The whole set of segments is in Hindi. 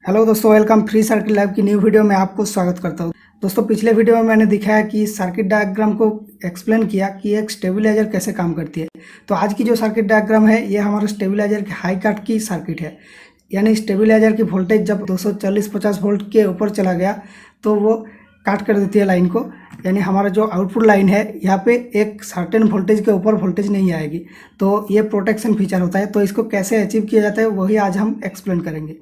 हेलो दोस्तों, वेलकम फ्री सर्किट लैब की न्यू वीडियो में आपको स्वागत करता हूं। दोस्तों, पिछले वीडियो में मैंने दिखाया कि सर्किट डायग्राम को एक्सप्लेन किया कि एक स्टेबलाइजर कैसे काम करती है। तो आज की जो सर्किट डायग्राम है ये हमारा स्टेबलाइजर की हाई कट की सर्किट है। यानी स्टेबलाइजर की वोल्टेज जब 240-50 वोल्ट के ऊपर चला गया तो वो काट कर देती है लाइन को। यानी हमारा जो आउटपुट लाइन है यहाँ पे एक सर्टेन वोल्टेज के ऊपर वोल्टेज नहीं आएगी। तो ये प्रोटेक्शन फीचर होता है। तो इसको कैसे अचीव किया जाता है वही आज हम एक्सप्लेन करेंगे।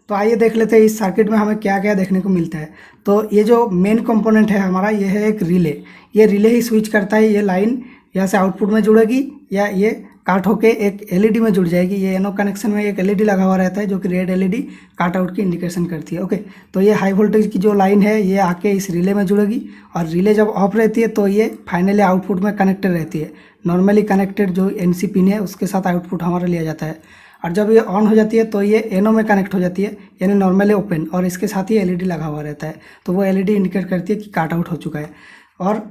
तो आइए देख लेते हैं इस सर्किट में हमें क्या क्या देखने को मिलता है। तो ये जो मेन कंपोनेंट है हमारा, ये है एक रिले। ये रिले ही स्विच करता है, ये लाइन यहाँ से आउटपुट में जुड़ेगी या ये काट होके एक एलईडी में जुड़ जाएगी। ये एनो कनेक्शन में एक एलईडी लगा हुआ रहता है जो कि रेड एलईडी काट आउट की इंडिकेशन करती है। ओके, तो ये हाई वोल्टेज की जो लाइन है ये आके इस रिले में जुड़ेगी और रिले जब ऑफ रहती है तो ये फाइनली आउटपुट में कनेक्टेड रहती है। नॉर्मली कनेक्टेड जो एनसी पिन है उसके साथ आउटपुट हमारा लिया जाता है। और जब ये ऑन हो जाती है तो ये एनो में कनेक्ट हो जाती है, यानी नॉर्मली ओपन, और इसके साथ ही एलईडी लगा हुआ रहता है। तो वो एलईडी इंडिकेट करती है कि काट आउट हो चुका है। और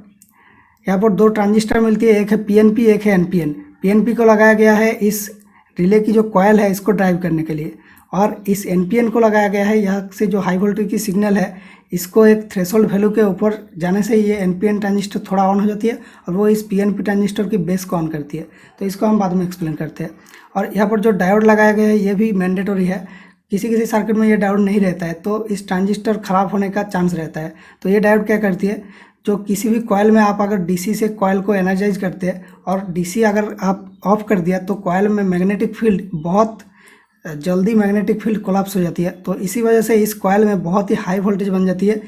यहाँ पर दो ट्रांजिस्टर मिलती है, एक है पीएनपी, एक है एनपीएन। पीएनपी को लगाया गया है इस रिले की जो कॉयल है इसको ड्राइव करने के लिए, और इस एनपीएन को लगाया गया है यहाँ से जो हाई वोल्टेज की सिग्नल है इसको एक थ्रेशोल्ड वैल्यू के ऊपर जाने से ये एनपीएन ट्रांजिस्टर थोड़ा ऑन हो जाती है और वो इस पीएनपी ट्रांजिस्टर की बेस को ऑन करती है। तो इसको हम बाद में एक्सप्लेन करते हैं। और यहाँ पर जो डायोड लगाया गया है ये भी मैंडेटरी है। किसी किसी सर्किट में ये डायोड नहीं रहता है तो इस ट्रांजिस्टर ख़राब होने का चांस रहता है। तो ये डायोड क्या करती है, जो किसी भी कॉयल में आप अगर डीसी से कॉयल को एनर्जाइज करते हैं और डीसी अगर आप ऑफ कर दिया तो कॉयल में मैग्नेटिक फील्ड बहुत जल्दी मैग्नेटिक फील्ड कोलैप्स हो जाती है। तो इसी वजह से इस कॉयल में बहुत ही हाई वोल्टेज बन जाती है।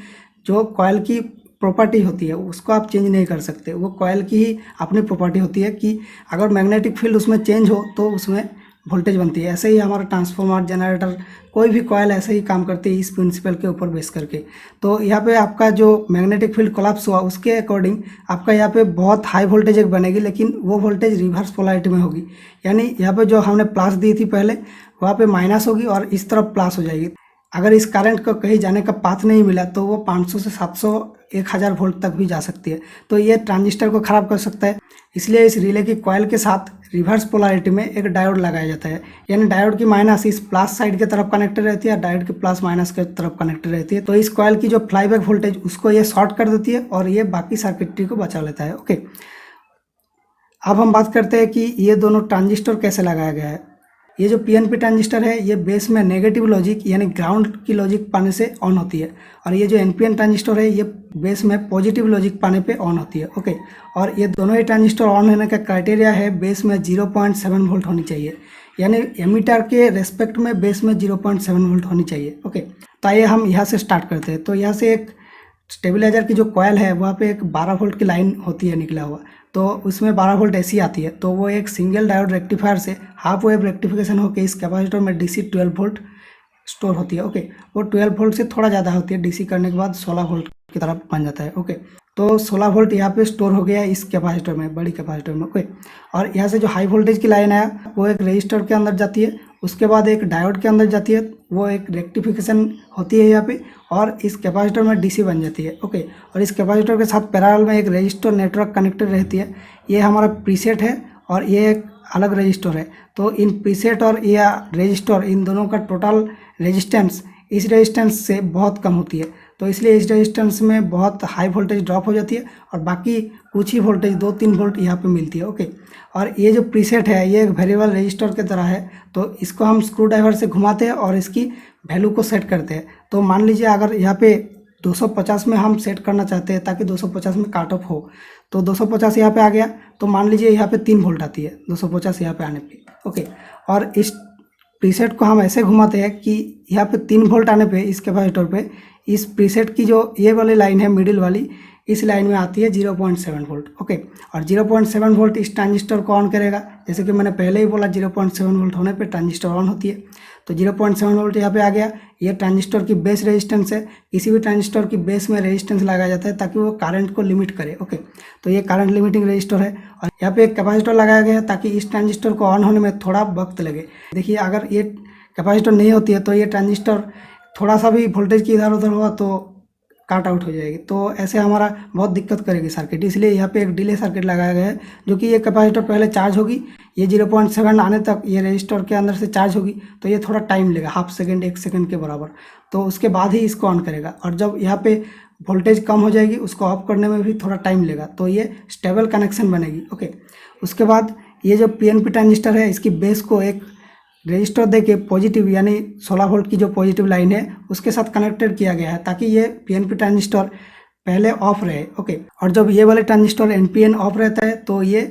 जो कॉयल की प्रॉपर्टी होती है उसको आप चेंज नहीं कर सकते, वो कॉयल की ही अपनी प्रॉपर्टी होती है कि अगर मैग्नेटिक फील्ड उसमें चेंज हो तो उसमें वोल्टेज बनती है। ऐसे ही हमारा ट्रांसफार्मर, जनरेटर, कोई भी कॉयल ऐसे ही काम करती है इस प्रिंसिपल के ऊपर बेस करके। तो यहाँ पे आपका जो मैग्नेटिक फील्ड कोलैप्स हुआ उसके अकॉर्डिंग आपका यहाँ पे बहुत हाई वोल्टेज एक बनेगी, लेकिन वो वोल्टेज रिवर्स पोलैरिटी में होगी। यानी यहाँ पे जो हमने प्लस दी थी पहले वहाँ पे माइनस होगी और इस तरफ प्लस हो जाएगी। अगर इस करंट को कहीं जाने का पाथ नहीं मिला तो वो 500 से 700 1000 वोल्ट तक भी जा सकती है। तो ये ट्रांजिस्टर को ख़राब कर सकता है। इसलिए इस रिले की कॉयल के साथ रिवर्स पोलैरिटी में एक डायोड लगाया जाता है। यानी डायोड की माइनस इस प्लस साइड की तरफ कनेक्टेड रहती है, डायोड की प्लस माइनस की तरफ कनेक्टेड रहती है। तो इस कॉयल की जो फ्लाईबैक वोल्टेज उसको ये शॉर्ट कर देती है और ये बाकी सर्किटरी को बचा लेता है। ओके, अब हम बात करते हैं कि ये दोनों ट्रांजिस्टर कैसे लगाया गया है। ये जो पीएनपी ट्रांजिस्टर है ये बेस में नेगेटिव लॉजिक यानी ग्राउंड की लॉजिक पाने से ऑन होती है, और ये जो एनपीएन ट्रांजिस्टर है ये बेस में पॉजिटिव लॉजिक पाने पे ऑन होती है। ओके, और ये दोनों ही ट्रांजिस्टर ऑन होने का क्राइटेरिया है बेस में 0.7 वोल्ट होनी चाहिए। यानी एमीटर के रेस्पेक्ट में बेस में 0.7 वोल्ट होनी चाहिए। ओके, तो आइए हम यहाँ से स्टार्ट करते हैं। तो यहाँ से एक स्टेबलाइजर की जो कॉयल है वहाँ पे एक 12 वोल्ट की लाइन होती है निकला हुआ, तो उसमें 12 वोल्ट एसी आती है। तो वो एक सिंगल डायोड रेक्टिफायर से हाफ वेव रेक्टिफिकेशन होकर इस कैपेसिटर में डीसी 12 वोल्ट स्टोर होती है। ओके, वो 12 वोल्ट से थोड़ा ज़्यादा होती है, डीसी करने के बाद 16 वोल्ट की तरफ बन जाता है। ओके, तो 16 वोल्ट यहाँ पे स्टोर हो गया इस कैपेसिटर में, बड़ी कैपेसिटर में। ओके, और यहाँ से जो हाई वोल्टेज की लाइन है वो एक रजिस्टर के अंदर जाती है, उसके बाद एक डायोड के अंदर जाती है, वो एक रेक्टिफिकेशन होती है यहाँ पे, और इस कैपेसिटर में डीसी बन जाती है। ओके, और इस कैपेसिटर के साथ पैरेलल में एक रजिस्टर नेटवर्क कनेक्टेड रहती है। ये हमारा प्रीसेट है और ये एक अलग रजिस्टर है। तो इन प्रीसेट और ये रजिस्टर, इन दोनों का टोटल रेजिस्टेंस इस रेजिस्टेंस से बहुत कम होती है। तो इसलिए इस रेजिस्टेंस में बहुत हाई वोल्टेज ड्रॉप हो जाती है और बाकी कुछ ही वोल्टेज 2-3 वोल्ट यहाँ पे मिलती है। ओके, और ये जो प्रीसेट है ये एक वेरिएबल रजिस्टर की तरह है। तो इसको हम स्क्रू ड्राइवर से घुमाते हैं और इसकी वैल्यू को सेट करते हैं। तो मान लीजिए अगर यहाँ पे 250 में हम सेट करना चाहते हैं ताकि 250 में काट ऑफ हो, तो 250 यहाँ पे आ गया तो मान लीजिए यहाँ पे 3 वोल्ट आती है 250 यहाँ पे आने पे। ओके, और इस प्रीसेट को हम ऐसे घुमाते हैं कि यहाँ पे 3 वोल्ट आने पे इस कैपेसिटर पे इस प्रीसेट की जो ये वाली लाइन है मिडिल वाली, इस लाइन में आती है 0.7 वोल्ट। ओके, और 0.7 वोल्ट इस ट्रांजिस्टर को ऑन करेगा। जैसे कि मैंने पहले ही बोला 0.7 वोल्ट होने पे ट्रांजिस्टर ऑन होती है। तो 0.7 वोल्ट यहाँ पे आ गया। ये ट्रांजिस्टर की बेस रेजिस्टेंस है। किसी भी ट्रांजिस्टर की बेस में रेजिस्टेंस लगाया जाता है ताकि वो करंट को लिमिट करे। ओके, तो ये करंट लिमिटिंग रेजिस्टर है। और यहाँ पे एक कैपेसिटर लगाया गया है ताकि इस ट्रांजिस्टर को ऑन होने में थोड़ा वक्त लगे। देखिए, अगर ये कैपेसिटर नहीं होती है तो ये ट्रांजिस्टर थोड़ा सा भी वोल्टेज की इधर उधर हुआ तो काट आउट हो जाएगी। तो ऐसे हमारा बहुत दिक्कत करेगी सर्किट, इसलिए यहाँ पे एक डिले सर्किट लगाया गया है, जो कि ये कैपेसिटर पहले चार्ज होगी, ये 0.7 आने तक ये रजिस्टर के अंदर से चार्ज होगी, तो ये थोड़ा टाइम लेगा, हाफ सेकेंड 1 सेकेंड के बराबर। तो उसके बाद ही इसको ऑन करेगा, और जब यहाँ पे वोल्टेज कम हो जाएगी उसको ऑफ करने में भी थोड़ा टाइम लेगा, तो ये स्टेबल कनेक्शन बनेगी। ओके, उसके बाद ये जो पीएनपी ट्रांजिस्टर है, इसकी बेस को एक रजिस्टर दे के पॉजिटिव यानी 16 वोल्ट की जो पॉजिटिव लाइन है उसके साथ कनेक्टेड किया गया है, ताकि ये पीएनपी ट्रांजिस्टर पहले ऑफ रहे। ओके, और जब ये वाले ट्रांजिस्टर एनपीएन ऑफ रहता है तो ये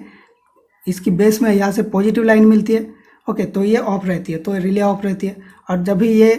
इसकी बेस में यहाँ से पॉजिटिव लाइन मिलती है। ओके, तो ये ऑफ रहती है, तो रिले ऑफ रहती है। और जब भी ये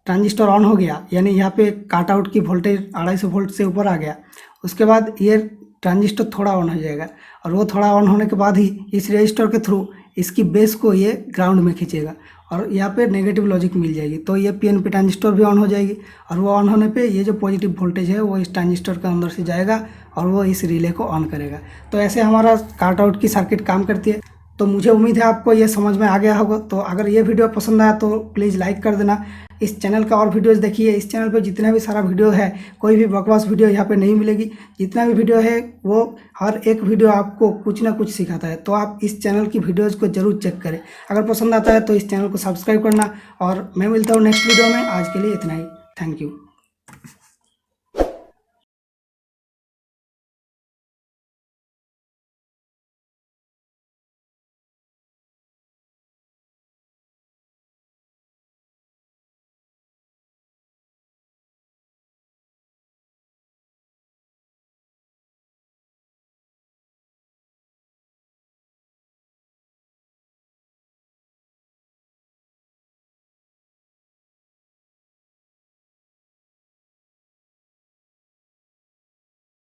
ट्रांजिस्टर ऑन हो गया, यानी यहाँ पे काट आउट की वोल्टेज 250 वोल्ट से ऊपर आ गया, उसके बाद ये ट्रांजिस्टर थोड़ा ऑन हो जाएगा, और वो थोड़ा ऑन होने के बाद ही इस रजिस्टर के थ्रू इसकी बेस को ये ग्राउंड में खींचेगा, और यहाँ पे नेगेटिव लॉजिक मिल जाएगी, तो ये पीएनपी ट्रांजिस्टर भी ऑन हो जाएगी, और वो ऑन होने पे ये जो पॉजिटिव वोल्टेज है वो इस ट्रांजिस्टर के अंदर से जाएगा और वो इस रिले को ऑन करेगा। तो ऐसे हमारा काट आउट की सर्किट काम करती है। तो मुझे उम्मीद है आपको ये समझ में आ गया होगा। तो अगर ये वीडियो पसंद आया तो प्लीज़ लाइक कर देना। इस चैनल का और वीडियोस देखिए, इस चैनल पे जितना भी सारा वीडियो है, कोई भी बकवास वीडियो यहाँ पे नहीं मिलेगी। जितना भी वीडियो है वो हर एक वीडियो आपको कुछ ना कुछ सिखाता है, तो आप इस चैनल की वीडियोज़ को जरूर चेक करें। अगर पसंद आता है तो इस चैनल को सब्सक्राइब करना, और मैं मिलता हूँ नेक्स्ट वीडियो में। आज के लिए इतना ही, थैंक यू।